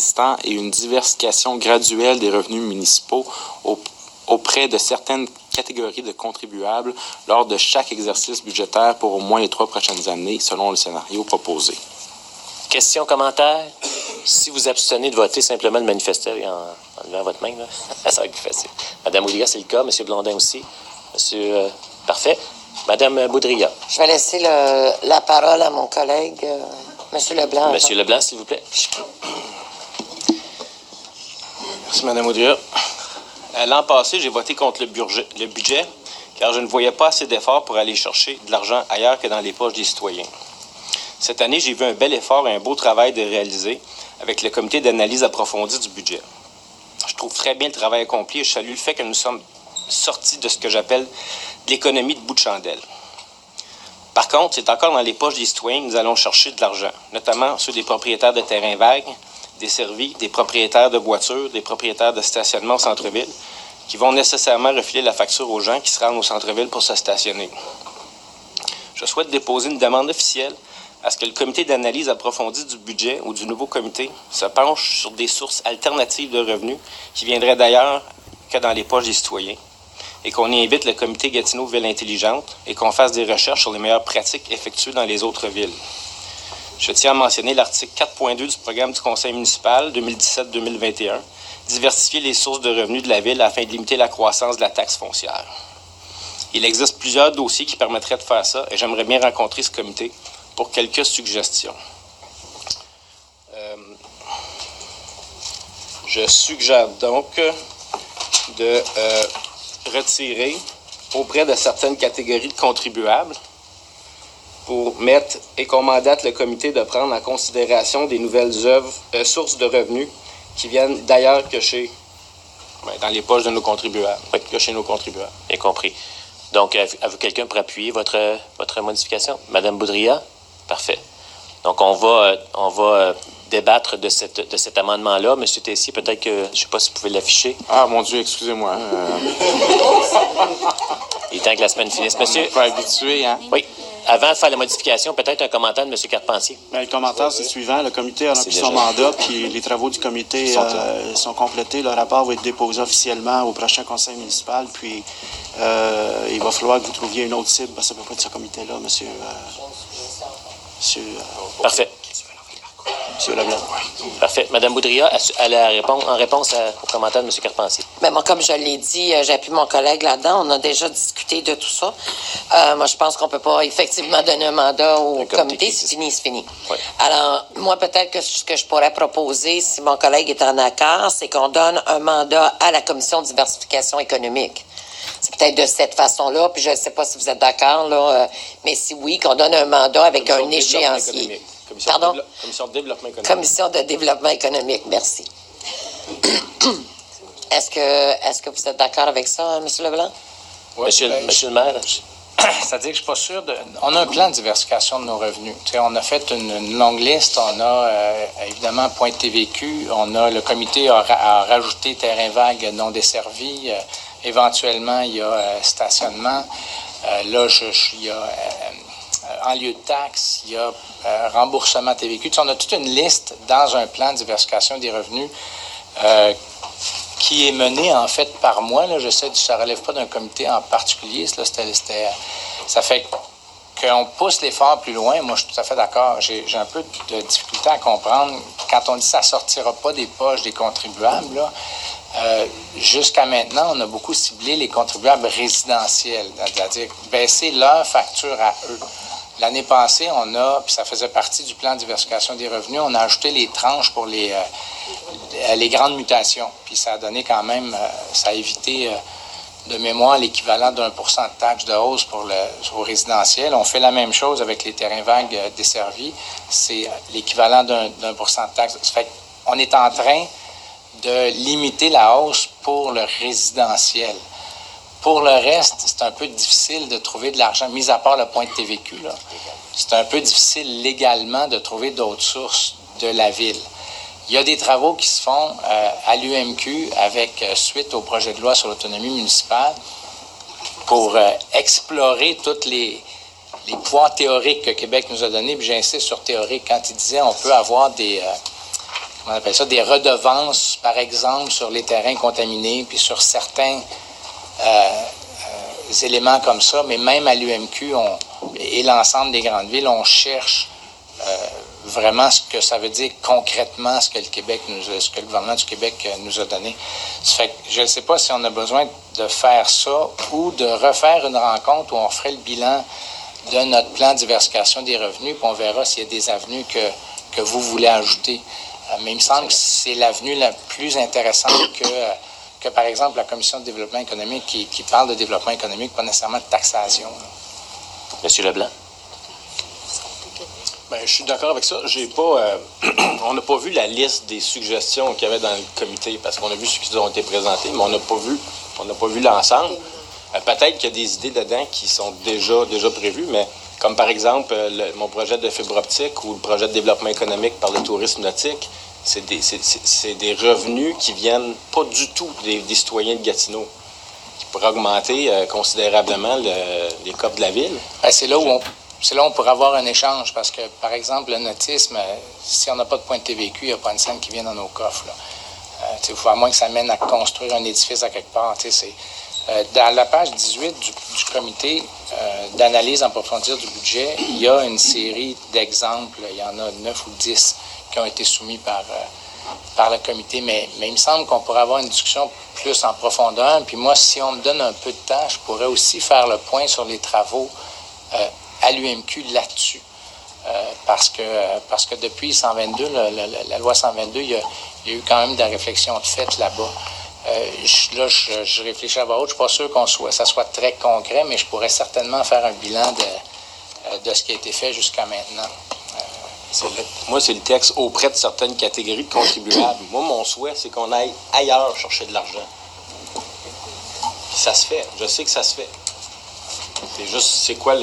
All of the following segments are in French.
existants et une diversification graduelle des revenus municipaux auprès de certaines catégories de contribuables lors de chaque exercice budgétaire pour au moins les 3 prochaines années, selon le scénario proposé. Questions, commentaires? Si vous abstenez de voter, simplement de manifester en levant votre main, là. Ça va être plus facile. Madame Boudria, c'est le cas. Monsieur Blondin aussi. Monsieur... parfait. Madame Boudria. Je vais laisser la parole à mon collègue, Monsieur Leblanc. Monsieur Leblanc, s'il vous plaît. Merci, Mme Boudria. L'an passé, j'ai voté contre le budget car je ne voyais pas assez d'efforts pour aller chercher de l'argent ailleurs que dans les poches des citoyens. Cette année, j'ai vu un bel effort et un beau travail de réaliser avec le comité d'analyse approfondie du budget. Je trouve très bien le travail accompli et je salue le fait que nous sommes sortis de ce que j'appelle l'économie de bout de chandelle. Par contre, c'est encore dans les poches des citoyens que nous allons chercher de l'argent, notamment ceux des propriétaires de terrains vagues, desservis, des propriétaires de voitures, des propriétaires de stationnement au centre-ville, qui vont nécessairement refiler la facture aux gens qui se rendent au centre-ville pour se stationner. Je souhaite déposer une demande officielle à ce que le comité d'analyse approfondie du budget ou du nouveau comité se penche sur des sources alternatives de revenus qui viendraient d'ailleurs que dans les poches des citoyens et qu'on y invite le comité Gatineau Ville Intelligente et qu'on fasse des recherches sur les meilleures pratiques effectuées dans les autres villes. Je tiens à mentionner l'article 4.2 du programme du Conseil municipal 2017-2021, diversifier les sources de revenus de la ville afin de limiter la croissance de la taxe foncière. Il existe plusieurs dossiers qui permettraient de faire ça et j'aimerais bien rencontrer ce comité pour quelques suggestions. Je suggère donc de retirer auprès de certaines catégories de contribuables pour mettre et qu'on mandate le comité de prendre en considération des nouvelles sources de revenus qui viennent d'ailleurs que dans les poches de nos contribuables, que chez nos contribuables. Bien compris. Donc, avez-vous quelqu'un pour appuyer votre modification? Madame Boudria? Parfait. Donc, on va débattre de cet amendement-là. Monsieur Tessier, peut-être que, je ne sais pas si vous pouvez l'afficher. Ah, mon Dieu, excusez-moi. Il est temps que la semaine finisse. Monsieur... On n'est pas habitué, hein? Oui. Avant de faire la modification, peut-être un commentaire de M. Carpentier. Bien, le commentaire, c'est le suivant. Le comité a rempli son mandat, puis les travaux du comité sont complétés. Le rapport va être déposé officiellement au prochain conseil municipal, puis il va falloir que vous trouviez une autre cible, parce que ça ne peut pas être ce comité-là, monsieur Parfait. Monsieur Leblanc. Parfait. Madame Boudria, en réponse au commentaire de M. Carpentier. Bien, moi, comme je l'ai dit, j'appuie mon collègue là-dedans. On a déjà discuté de tout ça. Moi, je pense qu'on ne peut pas effectivement donner un mandat au comité. C'est fini, c'est fini. Oui. Alors, moi, peut-être que ce que je pourrais proposer, si mon collègue est en accord, c'est qu'on donne un mandat à la commission de diversification économique. C'est peut-être de cette façon-là, puis je ne sais pas si vous êtes d'accord, là, mais si oui, qu'on donne un mandat avec un échéancier. Pardon? Commission de développement économique. Commission de développement économique, merci. Est-ce que vous êtes d'accord avec ça, M. Leblanc? Oui, monsieur le maire. C'est-à-dire que je ne suis pas sûr de... On a un plan de diversification de nos revenus. Tu sais, on a fait une longue liste. On a évidemment point de TVQ. Le comité a rajouté terrain vague non desservi. Éventuellement, il y a stationnement. Il y a en lieu de taxe, il y a remboursement TVQ. Tu sais, on a toute une liste dans un plan de diversification des revenus qui est menée en fait par moi. Là, ça ne relève pas d'un comité en particulier. Ça fait qu'on pousse l'effort plus loin. Moi, je suis tout à fait d'accord. J'ai un peu de difficulté à comprendre quand on dit que ça ne sortira pas des poches des contribuables. Là, jusqu'à maintenant, on a beaucoup ciblé les contribuables résidentiels, c'est-à-dire baisser leur facture à eux. L'année passée, puis ça faisait partie du plan de diversification des revenus, on a ajouté les tranches pour les grandes mutations. Puis ça a donné quand même, ça a évité de mémoire l'équivalent d'1 % de taxe de hausse au résidentiel. On fait la même chose avec les terrains vagues desservis. C'est l'équivalent d'1 % de taxe. Ça fait qu'on est en train de limiter la hausse pour le résidentiel. Pour le reste, c'est un peu difficile de trouver de l'argent, mis à part le point de TVQ. Là. C'est un peu difficile légalement de trouver d'autres sources de la ville. Il y a des travaux qui se font à l'UMQ suite au projet de loi sur l'autonomie municipale pour explorer tous les pouvoirs théoriques que Québec nous a donnés. Puis j'insiste sur théorique quand il disait on peut avoir des comment on appelle ça, des redevances, par exemple, sur les terrains contaminés, puis sur certains éléments comme ça, mais même à l'UMQ et l'ensemble des grandes villes, on cherche vraiment ce que ça veut dire concrètement, ce que le gouvernement du Québec nous a donné. Ça fait que je ne sais pas si on a besoin de faire ça ou de refaire une rencontre où on ferait le bilan de notre plan de diversification des revenus, puis on verra s'il y a des avenues que vous voulez ajouter. Mais il me semble que c'est l'avenue la plus intéressante que, par exemple, la Commission de développement économique qui parle de développement économique, pas nécessairement de taxation. Monsieur Leblanc? Bien, je suis d'accord avec ça. On n'a pas vu la liste des suggestions qu'il y avait dans le comité, parce qu'on a vu ceux qui ont été présentés, mais on n'a pas vu l'ensemble. Peut-être qu'il y a des idées dedans qui sont déjà prévues, mais comme par exemple mon projet de fibre optique ou le projet de développement économique par le tourisme nautique, c'est des revenus qui viennent pas du tout des citoyens de Gatineau, qui pourraient augmenter considérablement les COP de la ville. Bien, c'est là où on pourrait avoir un échange, parce que, par exemple, le nautisme, si on n'a pas de point de TVQ, il n'y a pas une scène qui vient dans nos coffres. À moins que ça mène à construire un édifice à quelque part. Dans la page 18 du comité d'analyse en profondeur du budget, il y a une série d'exemples, il y en a 9 ou 10 qui ont été soumis par le comité, mais il me semble qu'on pourrait avoir une discussion plus en profondeur. Puis moi, si on me donne un peu de temps, je pourrais aussi faire le point sur les travaux à l'UMQ là-dessus. Parce que depuis 122, la loi 122, il y a eu quand même des réflexions de fait là-bas. Je réfléchis à voix haute. Je ne suis pas sûr ça soit très concret, mais je pourrais certainement faire un bilan de ce qui a été fait jusqu'à maintenant. Moi, c'est le texte auprès de certaines catégories de contribuables. Moi, mon souhait, c'est qu'on aille ailleurs chercher de l'argent. Puis ça se fait. Je sais que ça se fait. C'est quoi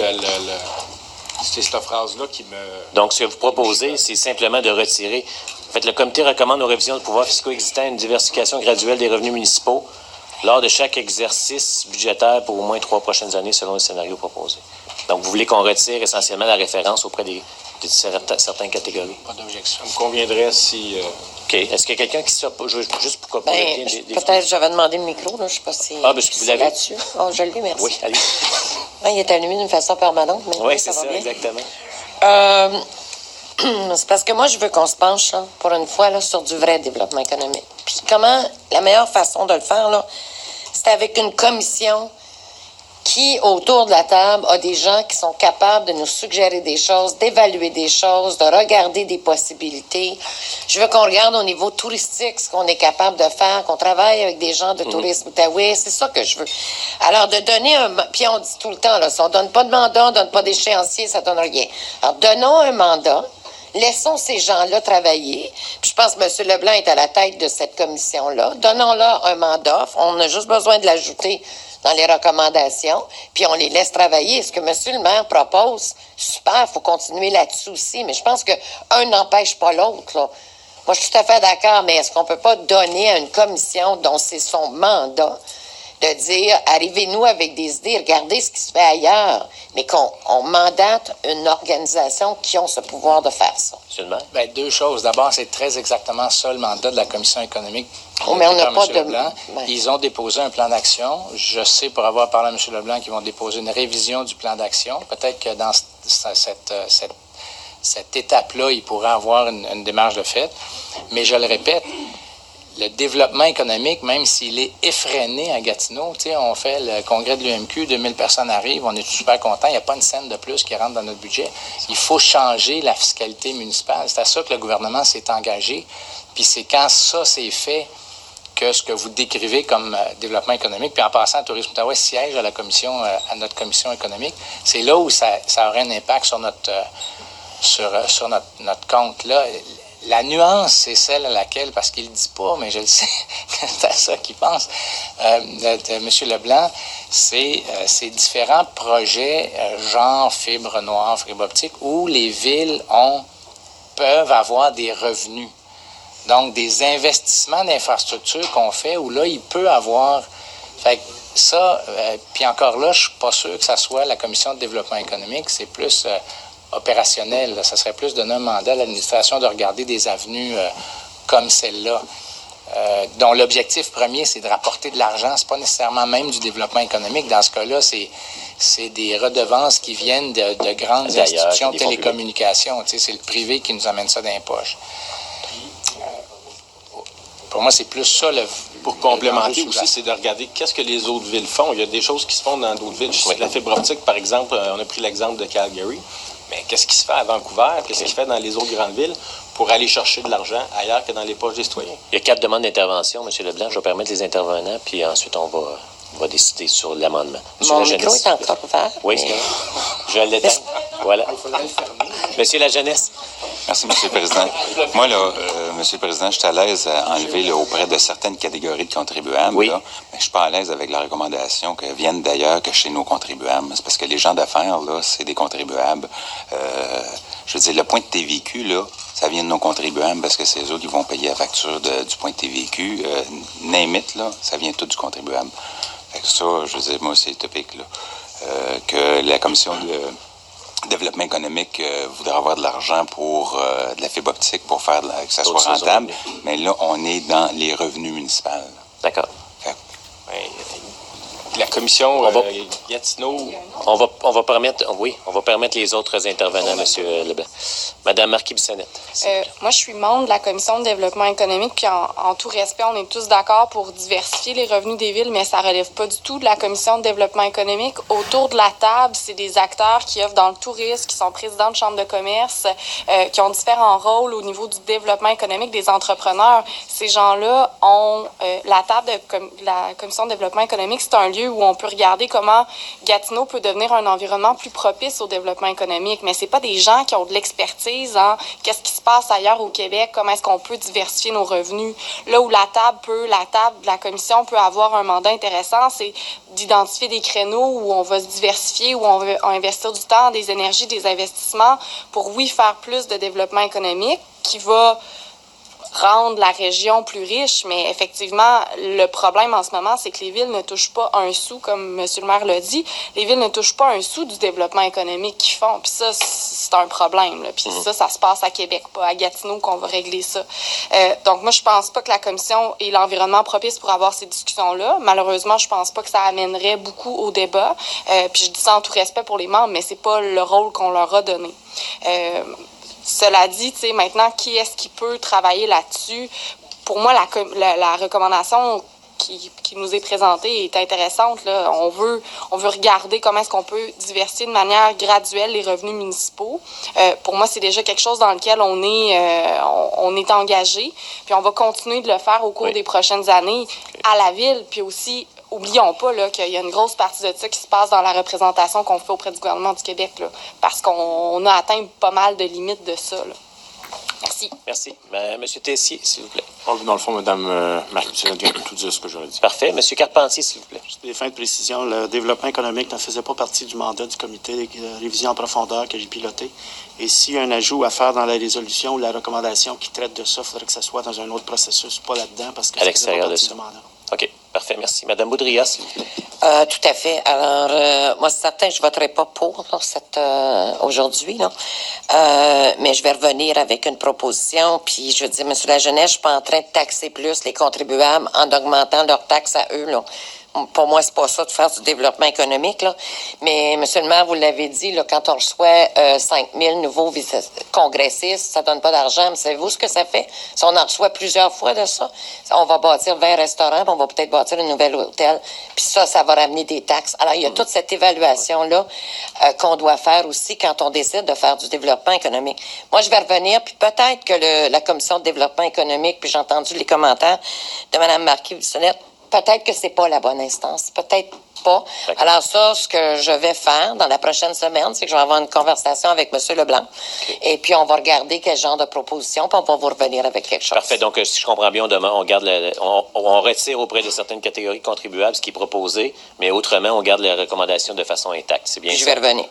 c'est cette phrase-là qui me... Donc, ce que vous proposez, c'est simplement de retirer. En fait, le comité recommande aux révisions de pouvoirs fiscaux existants une diversification graduelle des revenus municipaux lors de chaque exercice budgétaire pour au moins 3 prochaines années selon le scénario proposé. Donc, vous voulez qu'on retire essentiellement la référence auprès de certaines catégories? Pas d'objection. Ça me conviendrait si... OK. Est-ce qu'il y a quelqu'un qui s'oppose? Juste pour copier peut-être j'avais demandé le micro, là, je ne sais pas si vous l'avez là-dessus. Oh, je l'ai, merci. Oui, allez. Il est allumé d'une façon permanente. Oui, c'est ça, exactement. C'est parce que moi, je veux qu'on se penche, là, pour une fois, là, sur du vrai développement économique. Puis la meilleure façon de le faire, là, c'est avec une commission qui, autour de la table, a des gens qui sont capables de nous suggérer des choses, d'évaluer des choses, de regarder des possibilités. Je veux qu'on regarde au niveau touristique ce qu'on est capable de faire, qu'on travaille avec des gens de tourisme Outaouais. C'est ça que je veux. Alors, de donner puis on dit tout le temps, là, si on donne pas de mandat, on donne pas d'échéancier, ça donne rien. Alors, donnons un mandat. Laissons ces gens-là travailler. Puis je pense que M. Leblanc est à la tête de cette commission-là. Donnons-leur un mandat. On a juste besoin de l'ajouter dans les recommandations, puis on les laisse travailler. Ce que M. le maire propose, super, il faut continuer là-dessus aussi. Mais je pense qu'un n'empêche pas l'autre, là. Moi, je suis tout à fait d'accord, mais est-ce qu'on ne peut pas donner à une commission dont c'est son mandat de dire, arrivez-nous avec des idées, regardez ce qui se fait ailleurs, mais qu'on mandate une organisation qui a ce pouvoir de faire ça. Monsieur le maire? Bien, 2 choses. D'abord, c'est très exactement ça le mandat de la Commission économique. Oh, mais on n'a pas de... Leblanc. Ils ont déposé un plan d'action. Je sais, pour avoir parlé à M. Leblanc, qu'ils vont déposer une révision du plan d'action. Peut-être que dans cette étape-là, il pourrait avoir une démarche de fait. Mais je le répète, le développement économique, même s'il est effréné à Gatineau, on fait le congrès de l'UMQ, 2000 personnes arrivent, on est super contents, il n'y a pas une scène de plus qui rentre dans notre budget. Il faut changer la fiscalité municipale. C'est à ça que le gouvernement s'est engagé. Puis c'est quand ça s'est fait que ce que vous décrivez comme développement économique, puis en passant, Tourisme Outaouais siège à notre commission économique, c'est là où ça aurait un impact sur notre compte. Là, la nuance, c'est celle à laquelle, parce qu'il ne le dit pas, mais je le sais, c'est à ça qu'il pense, de M. Leblanc, c'est ces différents projets, genre fibre noire, fibre optique, où les villes peuvent avoir des revenus. Donc, des investissements d'infrastructures qu'on fait, où là, il peut avoir... Fait que ça, puis encore là, je ne suis pas sûr que ça soit la Commission de développement économique, c'est plus... opérationnel. Ça serait plus donner un mandat à l'administration de regarder des avenues comme celle-là, dont l'objectif premier, c'est de rapporter de l'argent. C'est pas nécessairement même du développement économique. Dans ce cas-là, c'est des redevances qui viennent de grandes institutions de télécommunications. Tu sais, c'est le privé qui nous amène ça dans les poches. Pour moi, c'est plus ça le... Pour complémenter aussi, c'est de regarder qu'est-ce que les autres villes font. Il y a des choses qui se font dans d'autres villes. Oui. La fibre optique, par exemple, on a pris l'exemple de Calgary. Mais qu'est-ce qui se fait à Vancouver? Qu'est-ce qui se fait dans les autres grandes villes pour aller chercher de l'argent ailleurs que dans les poches des citoyens? Il y a 4 demandes d'intervention, M. Leblanc. Je vais permettre les intervenants, puis ensuite, on va décider sur l'amendement. Mon micro est encore ouvert. Oui, c'est je l'éteins. Voilà. Monsieur la jeunesse. Merci, M. le Président. Moi, là, M. le Président, je suis à l'aise à enlever là, auprès de certaines catégories de contribuables. Oui. Là, mais je ne suis pas à l'aise avec la recommandation qu'elles viennent d'ailleurs que chez nos contribuables. C'est parce que les gens d'affaires, là, c'est des contribuables. Je veux dire, le point de TVQ, là, ça vient de nos contribuables parce que c'est eux qui vont payer la facture du point de TVQ. Name it, là, ça vient tout du contribuable. Fait que ça, je veux dire, moi, c'est utopique, là. Que la commission de développement économique voudra avoir de l'argent pour de la fibre optique pour faire que ça soit rentable. Mais là, on est dans les revenus municipaux. D'accord. La commission Gatineau... On va permettre les autres intervenants, M. Leblanc. Mme Marquis-Bissonnette. Moi, je suis membre de la commission de développement économique, puis en tout respect, on est tous d'accord pour diversifier les revenus des villes, mais ça ne relève pas du tout de la commission de développement économique. Autour de la table, c'est des acteurs qui offrent dans le tourisme, qui sont présidents de chambres de commerce, qui ont différents rôles au niveau du développement économique des entrepreneurs. Ces gens-là ont la table de la commission de développement économique, c'est un lieu où on peut regarder comment Gatineau peut devenir un environnement plus propice au développement économique. Mais c'est pas des gens qui ont de l'expertise en qu'est-ce qui se passe ailleurs au Québec, comment est-ce qu'on peut diversifier nos revenus. Là où la table de la commission peut avoir un mandat intéressant, c'est d'identifier des créneaux où on va se diversifier, où on va investir du temps, des énergies, des investissements pour, oui, faire plus de développement économique qui va rendre la région plus riche, mais effectivement, le problème en ce moment, c'est que les villes ne touchent pas un sou, comme M. le maire l'a dit. Les villes ne touchent pas un sou du développement économique qu'ils font. Puis ça, c'est un problème. Là. Puis ça se passe à Québec, pas à Gatineau qu'on va régler ça. Donc moi, je pense pas que la commission ait l'environnement propice pour avoir ces discussions-là. Malheureusement, je pense pas que ça amènerait beaucoup au débat. Puis je dis ça en tout respect pour les membres, mais c'est pas le rôle qu'on leur a donné. Cela dit, tu sais, maintenant, qui est-ce qui peut travailler là-dessus? Pour moi, la recommandation qui nous est présentée est intéressante. Là. On veut regarder comment est-ce qu'on peut diversifier de manière graduelle les revenus municipaux. Pour moi, c'est déjà quelque chose dans lequel on est engagé. Puis on va continuer de le faire au cours des prochaines années à la ville, puis aussi... Oublions pas là, qu'il y a une grosse partie de ça qui se passe dans la représentation qu'on fait auprès du gouvernement du Québec, là, parce qu'on a atteint pas mal de limites de ça. Là. Merci. Merci. Monsieur Tessier, s'il vous plaît. Dans le fond, Mme Marquis-Bissonnette vient de tout dire ce que j'aurais dit. Parfait. Monsieur Carpentier, s'il vous plaît. Juste des fins de précision, le développement économique ne faisait pas partie du mandat du comité de révision en profondeur que j'ai piloté. Et s'il y a un ajout à faire dans la résolution ou la recommandation qui traite de ça, il faudrait que ça soit dans un autre processus, pas là-dedans, parce que ça faisait pas partie du mandat. OK, parfait, merci. Madame Boudria, s'il vous plaît. Tout à fait. Alors, moi, c'est certain, je ne voterai pas pour aujourd'hui, non. Mais je vais revenir avec une proposition. Puis, je veux dire, Monsieur la Jeunesse, je suis pas en train de taxer plus les contribuables en augmentant leurs taxes à eux, là. Pour moi, c'est pas ça de faire du développement économique, là. Mais, Monsieur le maire, vous l'avez dit, là, quand on reçoit 5 000 nouveaux congressistes, ça donne pas d'argent. Mais savez-vous ce que ça fait? Si on en reçoit plusieurs fois de ça, on va bâtir 20 restaurants, puis on va peut-être bâtir un nouvel hôtel. Puis ça va ramener des taxes. Alors, il y a toute cette évaluation-là qu'on doit faire aussi quand on décide de faire du développement économique. Moi, je vais revenir, puis peut-être que la commission de développement économique, puis j'ai entendu les commentaires de Mme Marquis-Bissonnette, peut-être que c'est pas la bonne instance. Peut-être pas. D'accord. Alors ça, ce que je vais faire dans la prochaine semaine, c'est que je vais avoir une conversation avec M. Leblanc. Okay. Et puis, on va regarder quel genre de proposition, puis on va vous revenir avec quelque chose. Parfait. Donc, si je comprends bien, on retire auprès de certaines catégories contribuables ce qui est proposé, mais autrement, on garde les recommandations de façon intacte. C'est bien puis ça? Je vais revenir.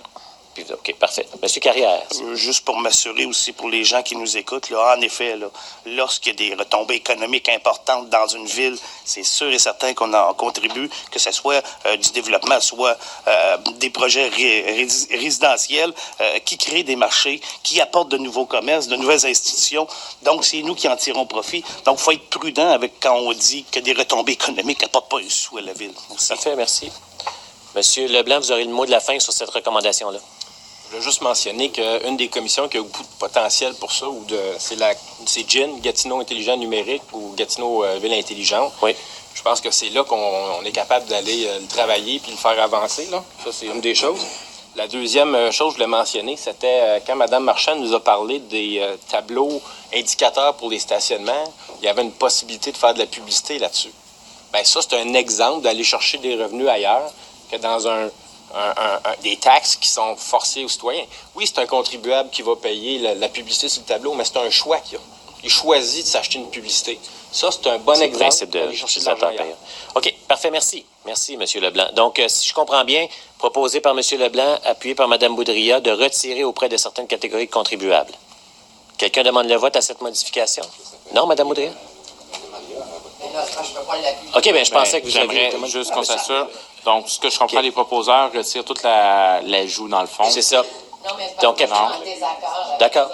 OK, parfait. Monsieur Carrière. Juste pour m'assurer aussi pour les gens qui nous écoutent, là, en effet, là, lorsqu'il y a des retombées économiques importantes dans une ville, c'est sûr et certain qu'on en contribue, que ce soit du développement, soit des projets résidentiels qui créent des marchés, qui apportent de nouveaux commerces, de nouvelles institutions. Donc, c'est nous qui en tirons profit. Donc, il faut être prudent avec quand on dit que des retombées économiques n'apportent pas un sou à la ville. Merci. Parfait, merci. Monsieur Leblanc, vous aurez le mot de la fin sur cette recommandation-là. Je voulais juste mentionner qu'une des commissions qui a beaucoup de potentiel pour ça, c'est GIN, Gatineau intelligent numérique ou Gatineau ville intelligente. Oui. Je pense que c'est là qu'on est capable d'aller le travailler puis le faire avancer. Là. Ça, c'est une des choses. La deuxième chose que je voulais mentionner, c'était quand Mme Marchand nous a parlé des tableaux indicateurs pour les stationnements, il y avait une possibilité de faire de la publicité là-dessus. Bien, ça, c'est un exemple d'aller chercher des revenus ailleurs que dans des taxes qui sont forcées aux citoyens. Oui, c'est un contribuable qui va payer la publicité sur le tableau, mais c'est un choix qu'il a. Il choisit de s'acheter une publicité. Ça, c'est un bon exemple principe d'aller chercher de l'argent ailleurs. OK, parfait, merci. Merci, M. Leblanc. Donc, si je comprends bien, proposé par M. Leblanc, appuyé par Mme Boudria, de retirer auprès de certaines catégories de contribuables. Quelqu'un demande le vote à cette modification? Non, Mme Boudria? OK, bien, je pensais que vous J'aimerais juste qu'on s'assure. Donc, ce que je comprends, les proposeurs retirent toute l'ajout dans le fond. C'est ça. Non, mais Donc, je suis en désaccord avec D'accord.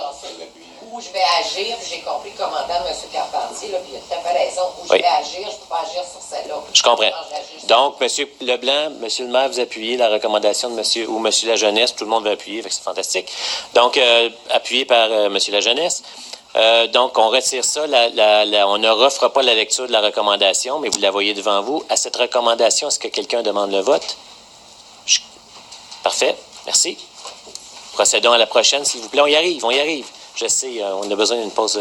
où je vais agir, puis j'ai compris le commentaire de M. Carpentier, là, puis il a tout à fait raison. Où je Oui. vais agir, je ne peux pas agir sur celle-là. Je comprends. Alors, j'agis sur Donc, M. Leblanc, M. le maire, vous appuyez la recommandation de M. ou M. la jeunesse, tout le monde va appuyer, c'est fantastique. Donc, appuyé par M. la jeunesse. Donc, on retire ça. On ne refera pas la lecture de la recommandation, mais vous la voyez devant vous. À cette recommandation, est-ce que quelqu'un demande le vote? Parfait. Merci. Procédons à la prochaine, s'il vous plaît. On y arrive. Je sais, on a besoin d'une pause.